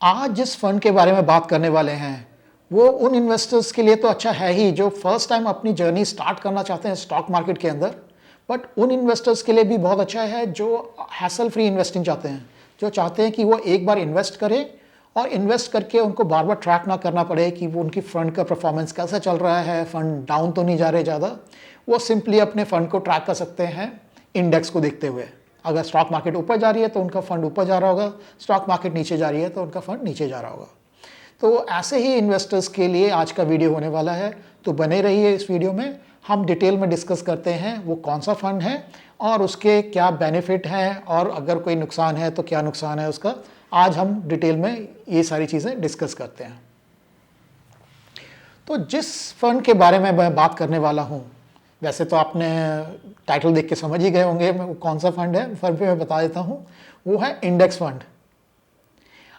आज जिस फंड के बारे में बात करने वाले हैं वो उन इन्वेस्टर्स के लिए तो अच्छा है ही जो फर्स्ट टाइम अपनी जर्नी स्टार्ट करना चाहते हैं स्टॉक मार्केट के अंदर, बट उन इन्वेस्टर्स के लिए भी बहुत अच्छा है जो हैसल फ्री इन्वेस्टिंग चाहते हैं, जो चाहते हैं कि वो एक बार इन्वेस्ट करें और इन्वेस्ट करके उनको बार बार ट्रैक ना करना पड़े कि वो उनकी फंड का परफॉर्मेंस कैसा चल रहा है, फंड डाउन तो नहीं जा रहे ज़्यादा। वो सिंपली अपने फंड को ट्रैक कर सकते हैं इंडेक्स को देखते हुए। अगर स्टॉक मार्केट ऊपर जा रही है तो उनका फंड ऊपर जा रहा होगा, स्टॉक मार्केट नीचे जा रही है तो उनका फंड नीचे जा रहा होगा। तो ऐसे ही इन्वेस्टर्स के लिए आज का वीडियो होने वाला है, तो बने रहिए इस वीडियो में। हम डिटेल में डिस्कस करते हैं वो कौन सा फंड है और उसके क्या बेनिफिट हैं और अगर कोई नुकसान है तो क्या नुकसान है उसका। आज हम डिटेल में ये सारी चीज़ें डिस्कस करते हैं। तो जिस फंड के बारे में मैं बात करने वाला हूँ, वैसे तो आपने टाइटल देख के समझ ही गए होंगे कौन सा फंड है, फिर भी मैं बता देता हूँ, वो है इंडेक्स फंड।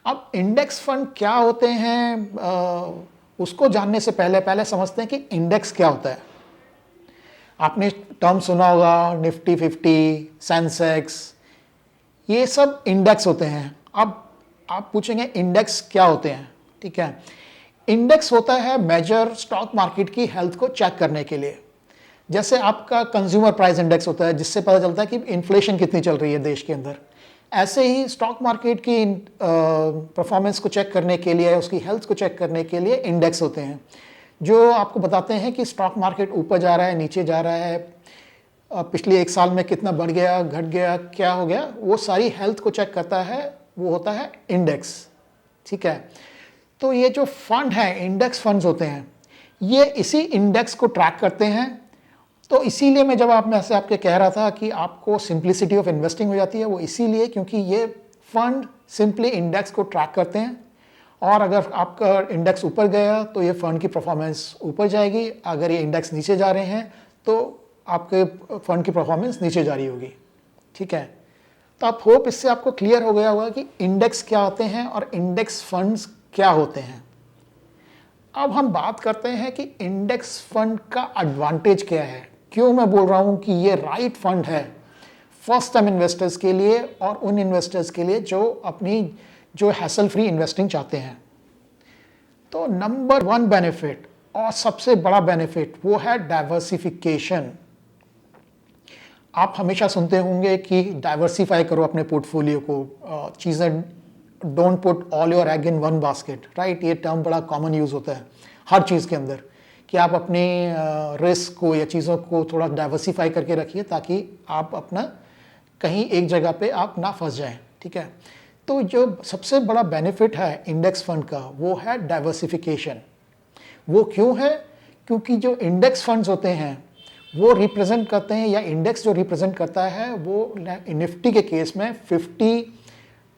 अब इंडेक्स फंड क्या होते हैं उसको जानने से पहले समझते हैं कि इंडेक्स क्या होता है। आपने टर्म सुना होगा निफ्टी 50, सेंसेक्स, ये सब इंडेक्स होते हैं। अब आप पूछेंगे इंडेक्स क्या होते हैं, ठीक है। इंडेक्स होता है मेजर स्टॉक मार्केट की हेल्थ को चेक करने के लिए। जैसे आपका कंज्यूमर प्राइस इंडेक्स होता है जिससे पता चलता है कि इन्फ्लेशन कितनी चल रही है देश के अंदर, ऐसे ही स्टॉक मार्केट की परफॉर्मेंस को चेक करने के लिए, उसकी हेल्थ को चेक करने के लिए इंडेक्स होते हैं जो आपको बताते हैं कि स्टॉक मार्केट ऊपर जा रहा है, नीचे जा रहा है, पिछले एक साल में कितना बढ़ गया, घट गया, क्या हो गया, वो सारी हेल्थ को चेक करता है, वो होता है इंडेक्स, ठीक है। तो ये जो फंड है, इंडेक्स फंड्स होते हैं, ये इसी इंडेक्स को ट्रैक करते हैं। तो इसीलिए मैं जब मैं से आपके कह रहा था कि आपको सिंप्लिसिटी ऑफ इन्वेस्टिंग हो जाती है, वो इसीलिए क्योंकि ये फंड सिंपली इंडेक्स को ट्रैक करते हैं और अगर आपका इंडेक्स ऊपर गया तो ये फंड की परफॉर्मेंस ऊपर जाएगी, अगर ये इंडेक्स नीचे जा रहे हैं तो आपके फंड की परफॉर्मेंस नीचे जा रही होगी, ठीक है। तो आप होप इससे आपको क्लियर हो गया होगा कि इंडेक्स क्या होते हैं और इंडेक्स फंड्स क्या होते हैं। अब हम बात करते हैं कि इंडेक्स फंड का एडवांटेज क्या है, क्यों मैं बोल रहा हूं कि ये राइट फंड है फर्स्ट टाइम इन्वेस्टर्स के लिए और उन इन्वेस्टर्स के लिए जो हैसल फ्री इन्वेस्टिंग चाहते हैं। तो नंबर 1 बेनिफिट और सबसे बड़ा बेनिफिट वो है डाइवर्सिफिकेशन। आप हमेशा सुनते होंगे कि डाइवर्सिफाई करो अपने पोर्टफोलियो को, चीज़ें don't put all your egg in one basket, right. ये टर्म बड़ा कॉमन यूज़ होता है हर चीज़ के अंदर कि आप अपनी रिस्क को या चीज़ों को थोड़ा डाइवर्सिफाई करके रखिए ताकि आप अपना कहीं एक जगह पे आप ना फंस जाएं, ठीक है। तो जो सबसे बड़ा बेनिफिट है इंडेक्स फंड का वो है डाइवर्सिफिकेशन। वो क्यों है? क्योंकि जो इंडेक्स फंड्स होते हैं वो रिप्रेजेंट करते हैं, या इंडेक्स जो रिप्रेजेंट करता है वो निफ्टी के केस में 50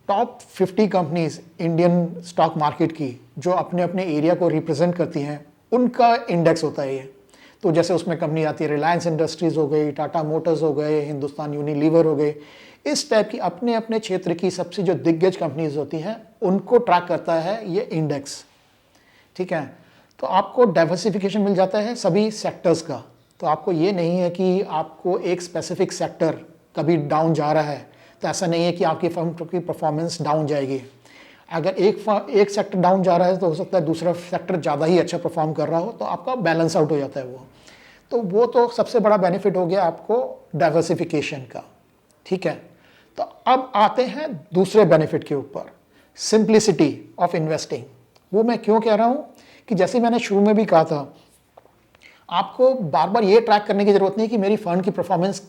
top 50 companies Indian stock market की जो अपने अपने एरिया को रिप्रेजेंट करती हैं, उनका इंडेक्स होता है ये। तो जैसे उसमें कंपनी आती है रिलायंस इंडस्ट्रीज़ हो गई, टाटा मोटर्स हो गए, हिंदुस्तान यूनिलीवर हो गए, इस टाइप की अपने अपने क्षेत्र की सबसे जो दिग्गज कंपनीज होती हैं उनको ट्रैक करता है ये इंडेक्स, ठीक है। तो आपको डाइवर्सिफिकेशन मिल जाता है सभी सेक्टर्स का। तो आपको ये नहीं है कि आपको एक स्पेसिफिक सेक्टर कभी डाउन जा रहा है, तो ऐसा नहीं है कि आपकी फर्म की परफॉर्मेंस डाउन जाएगी। अगर एक सेक्टर डाउन जा रहा है तो हो सकता है दूसरा सेक्टर ज़्यादा ही अच्छा परफॉर्म कर रहा हो, तो आपका बैलेंस आउट हो जाता है वो तो सबसे बड़ा बेनिफिट हो गया आपको डाइवर्सिफिकेशन का, ठीक है। तो अब आते हैं दूसरे बेनिफिट के ऊपर, सिंप्लिसिटी ऑफ इन्वेस्टिंग। वो मैं क्यों कह रहा हूँ कि जैसे मैंने शुरू में भी कहा था, आपको बार बार ये ट्रैक करने की ज़रूरत नहीं कि मेरी फंड की परफॉर्मेंस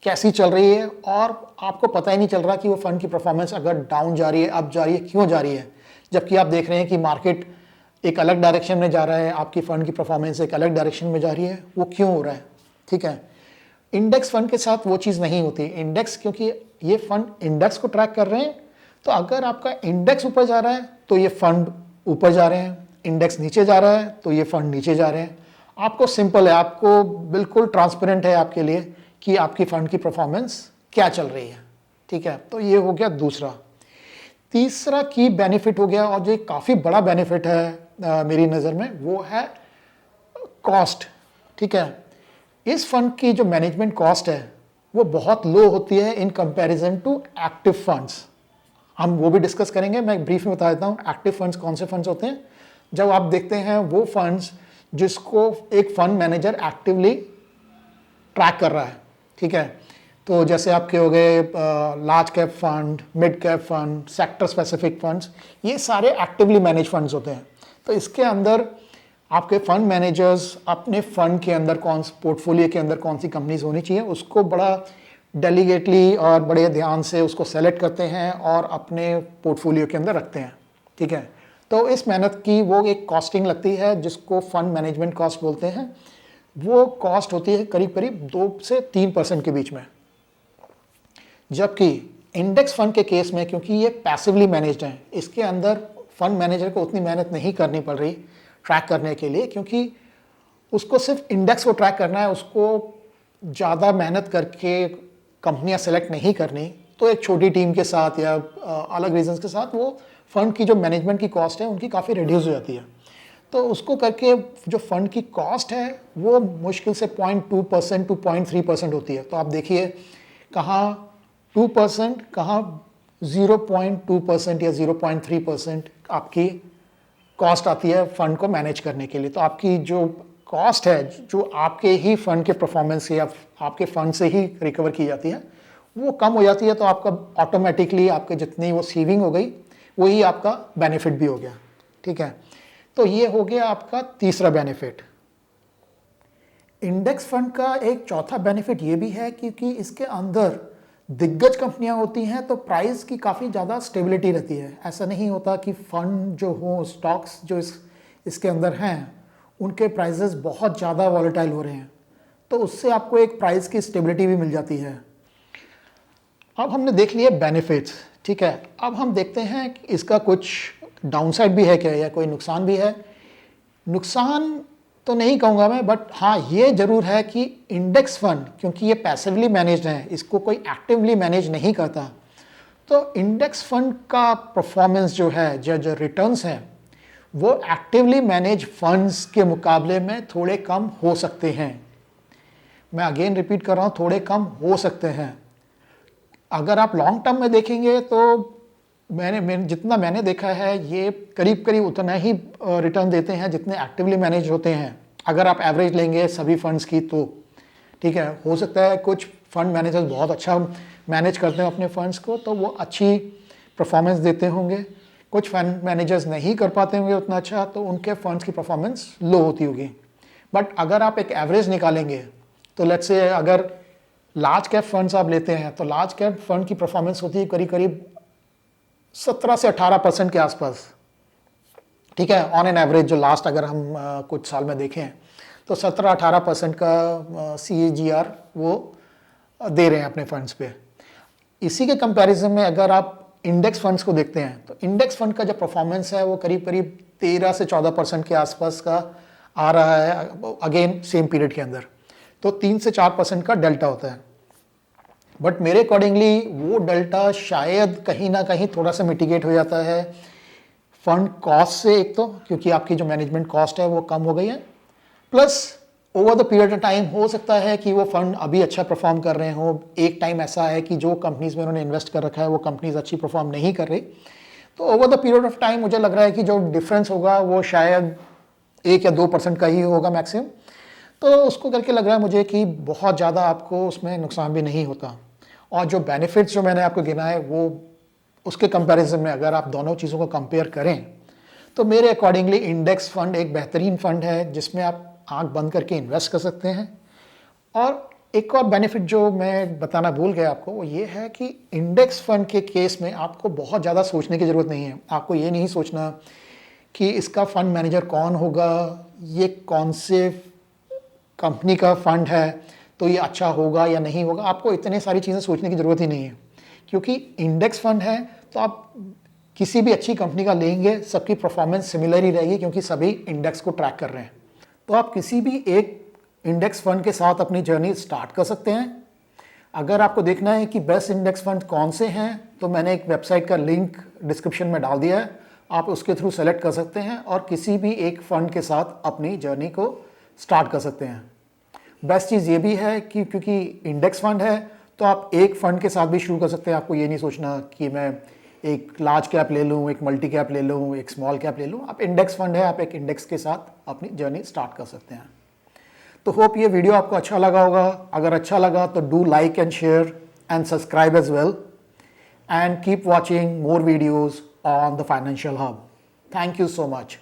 कैसी चल रही है, और आपको पता ही नहीं चल रहा कि वो फंड की परफॉर्मेंस अगर डाउन जा रही है, अप जा रही है, क्यों जा रही है, जबकि आप देख रहे हैं कि मार्केट एक अलग डायरेक्शन में जा रहा है, आपकी फंड की परफॉर्मेंस एक अलग डायरेक्शन में जा रही है। वो क्यों हो रहा है, ठीक है। इंडेक्स फंड के साथ वो चीज़ नहीं होती। इंडेक्स, क्योंकि ये फंड इंडेक्स को ट्रैक कर रहे हैं, तो अगर आपका इंडेक्स ऊपर जा रहा है तो ये फंड ऊपर जा रहे हैं, इंडेक्स नीचे जा रहा है तो ये फंड नीचे जा रहे हैं। आपको सिंपल है, आपको बिल्कुल ट्रांसपेरेंट है आपके लिए कि आपकी फंड की परफॉर्मेंस क्या चल रही है, ठीक है। तो ये हो गया दूसरा। तीसरा की बेनिफिट हो गया, और जो काफ़ी बड़ा बेनिफिट है मेरी नज़र में, वो है कॉस्ट, ठीक है। इस फंड की जो मैनेजमेंट कॉस्ट है वो बहुत लो होती है in comparison to active funds. हम वो भी डिस्कस करेंगे। मैं ब्रीफ में बता देता हूँ एक्टिव फंड्स कौन से फंड्स होते हैं। जब आप देखते हैं वो फंड्स जिसको एक फंड मैनेजर एक्टिवली ट्रैक कर रहा है, ठीक है। तो जैसे आपके हो गए large cap fund, mid cap fund, sector specific funds, ये सारे एक्टिवली मैनेज फंड्स होते हैं। तो इसके अंदर आपके फंड मैनेजर्स अपने फंड के अंदर पोर्टफोलियो के अंदर कौन सी कंपनीज होनी चाहिए उसको बड़ा डेलीगेटली और बड़े ध्यान से उसको सेलेक्ट करते हैं और अपने पोर्टफोलियो के अंदर रखते हैं, ठीक है। तो इस मेहनत की वो एक कॉस्टिंग लगती है जिसको फंड मैनेजमेंट कॉस्ट बोलते हैं। वो कॉस्ट होती है करीब करीब 2 से 3% के बीच में। जबकि इंडेक्स फंड के केस में, क्योंकि ये पैसिवली मैनेज्ड है, इसके अंदर फंड मैनेजर को उतनी मेहनत नहीं करनी पड़ रही ट्रैक करने के लिए, क्योंकि उसको सिर्फ इंडेक्स को ट्रैक करना है, उसको ज़्यादा मेहनत करके कंपनियां सेलेक्ट नहीं करनी। तो एक छोटी टीम के साथ या अलग रीजंस के साथ वो फंड की जो मैनेजमेंट की कॉस्ट है उनकी काफ़ी रिड्यूस हो जाती है। तो उसको करके जो फंड की कॉस्ट है वो मुश्किल से 0.2% टू 0.3% होती है। तो आप देखिए कहाँ 2%, कहाँ 0.2% या 0.3% आपकी कॉस्ट आती है फंड को मैनेज करने के लिए। तो आपकी जो कॉस्ट है जो आपके ही फंड के परफॉर्मेंस से या आपके फंड से ही रिकवर की जाती है वो कम हो जाती है। तो आपका ऑटोमेटिकली आपके जितनी वो सेविंग हो गई वही आपका बेनिफिट भी हो गया, ठीक है। तो ये हो गया आपका तीसरा बेनिफिट। इंडेक्स फंड का एक चौथा बेनिफिट ये भी है क्योंकि इसके अंदर दिग्गज कंपनियां होती हैं तो प्राइस की काफ़ी ज़्यादा स्टेबिलिटी रहती है। ऐसा नहीं होता कि फंड जो हो, स्टॉक्स जो इसके अंदर हैं उनके प्राइसेस बहुत ज़्यादा वॉलेटाइल हो रहे हैं, तो उससे आपको एक प्राइस की स्टेबिलिटी भी मिल जाती है। अब हमने देख लिए बेनिफिट्स, ठीक है। अब हम देखते हैं कि इसका कुछ डाउनसाइड भी है क्या या कोई नुकसान भी है। नुकसान तो नहीं कहूँगा मैं, बट हाँ ये ज़रूर है कि इंडेक्स फंड क्योंकि ये पैसिवली मैनेज्ड है, इसको कोई एक्टिवली मैनेज नहीं करता, तो इंडेक्स फंड का परफॉर्मेंस जो है, जो रिटर्न्स हैं वो एक्टिवली मैनेज फंड्स के मुकाबले में थोड़े कम हो सकते हैं। मैं अगेन रिपीट कर रहा हूँ, थोड़े कम हो सकते हैं। अगर आप लॉन्ग टर्म में देखेंगे तो जितना मैंने देखा है ये करीब करीब उतना ही रिटर्न देते हैं जितने एक्टिवली मैनेज होते हैं। अगर आप एवरेज लेंगे सभी फंड्स की तो ठीक है, हो सकता है कुछ फंड मैनेजर्स बहुत अच्छा मैनेज करते हैं अपने फंड्स को तो वो अच्छी परफॉर्मेंस देते होंगे। कुछ फंड मैनेजर्स नहीं कर पाते होंगे उतना अच्छा तो उनके फंड्स की परफॉर्मेंस लो होती होगी। बट अगर आप एक एवरेज निकालेंगे तो लेट्स से अगर लार्ज कैप फंड्स आप लेते हैं तो लार्ज कैप फंड की परफॉर्मेंस होती है करीब करीब 17 से 18% के आसपास, ठीक है, ऑन एन एवरेज। जो लास्ट अगर हम कुछ साल में देखें तो 17-18% का CAGR वो दे रहे हैं अपने फंड्स पे। इसी के कंपैरिजन में अगर आप इंडेक्स फंड्स को देखते हैं तो इंडेक्स फंड का जो परफॉर्मेंस है वो करीब करीब 13 से 14% के आसपास का आ रहा है, अगेन सेम पीरियड के अंदर। तो 3 से 4% का डेल्टा होता है। बट मेरे अकॉर्डिंगली वो डेल्टा शायद कहीं ना कहीं थोड़ा सा मिटिगेट हो जाता है फंड कॉस्ट से, एक तो क्योंकि आपकी जो मैनेजमेंट कॉस्ट है वो कम हो गई है, plus over the period of time हो सकता है कि वो फंड अभी अच्छा परफॉर्म कर रहे हो। एक टाइम ऐसा है कि जो कंपनीज में उन्होंने इन्वेस्ट कर रखा है वो कंपनीज अच्छी परफॉर्म नहीं कर रही, तो over the period of time मुझे लग रहा है कि जो डिफरेंस होगा वो शायद 1 या 2% का ही होगा मैक्सिमम। तो उसको करके लग रहा है मुझे कि बहुत ज़्यादा आपको उसमें नुकसान भी नहीं होता। और जो बेनिफिट्स जो मैंने आपको गिनाए वो उसके कंपैरिजन में अगर आप दोनों चीज़ों को कंपेयर करें तो मेरे अकॉर्डिंगली इंडेक्स फंड एक बेहतरीन फंड है जिसमें आप आंख बंद करके इन्वेस्ट कर सकते हैं। और एक और बेनिफिट जो मैं बताना भूल गया आपको वो ये है कि इंडेक्स फंड के केस में आपको बहुत ज़्यादा सोचने की ज़रूरत नहीं है। आपको ये नहीं सोचना कि इसका फंड मैनेजर कौन होगा, ये कौन से कंपनी का फंड है तो ये अच्छा होगा या नहीं होगा। आपको इतनी सारी चीज़ें सोचने की ज़रूरत ही नहीं है क्योंकि इंडेक्स फंड है तो आप किसी भी अच्छी कंपनी का लेंगे सबकी परफॉर्मेंस सिमिलर ही रहेगी क्योंकि सभी इंडेक्स को ट्रैक कर रहे हैं। तो आप किसी भी एक इंडेक्स फंड के साथ अपनी जर्नी स्टार्ट कर सकते हैं। अगर आपको देखना है कि बेस्ट इंडेक्स फंड कौन से हैं तो मैंने एक वेबसाइट का लिंक डिस्क्रिप्शन में डाल दिया है, आप उसके थ्रू सेलेक्ट कर सकते हैं और किसी भी एक फ़ंड के साथ अपनी जर्नी को स्टार्ट कर सकते हैं। बेस्ट चीज़ ये भी है कि क्योंकि इंडेक्स फंड है तो आप एक फ़ंड के साथ भी शुरू कर सकते हैं। आपको ये नहीं सोचना कि मैं एक लार्ज कैप ले लूँ, एक मल्टी कैप ले लूँ, एक स्मॉल कैप ले लूँ, आप इंडेक्स फंड है, आप एक इंडेक्स के साथ अपनी जर्नी स्टार्ट कर सकते हैं। तो होप ये वीडियो आपको अच्छा लगा होगा। अगर अच्छा लगा तो do like and share and subscribe as well and keep watching more videos on the Financial Hub. Thank you so much.